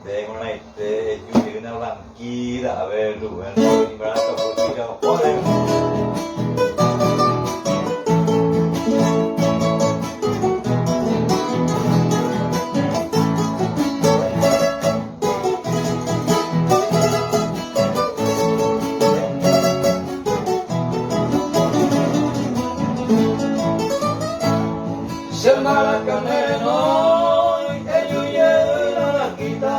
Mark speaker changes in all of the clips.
Speaker 1: Vengo a este, yo llegué a Blanquida, a ver, tú, en brazo, porque joder. Se maracaneno que yo llevo la quita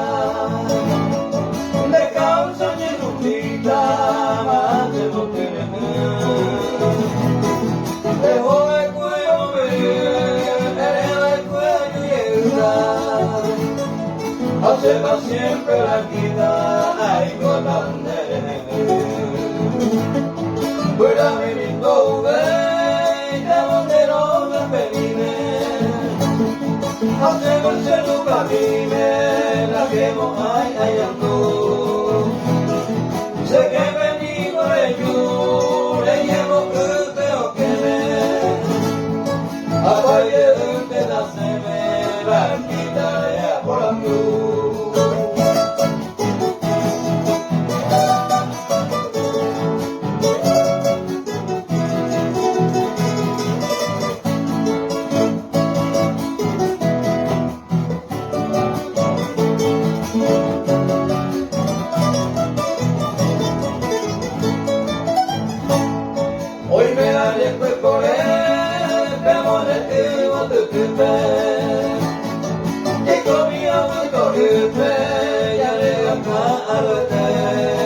Speaker 1: de causa y lupita más se lo tiene de joven cuello el cuello llega hace para siempre la quita ay con la fuera mi lindo hacemos el camine, la que hay hallando. Sé que venido de yo, le llevo que veo que me apague de un pedazo de la quitaré por la luz. Hoy me da después por él, pero le digo a tu jefe, que comía muy corriente, ya le acá a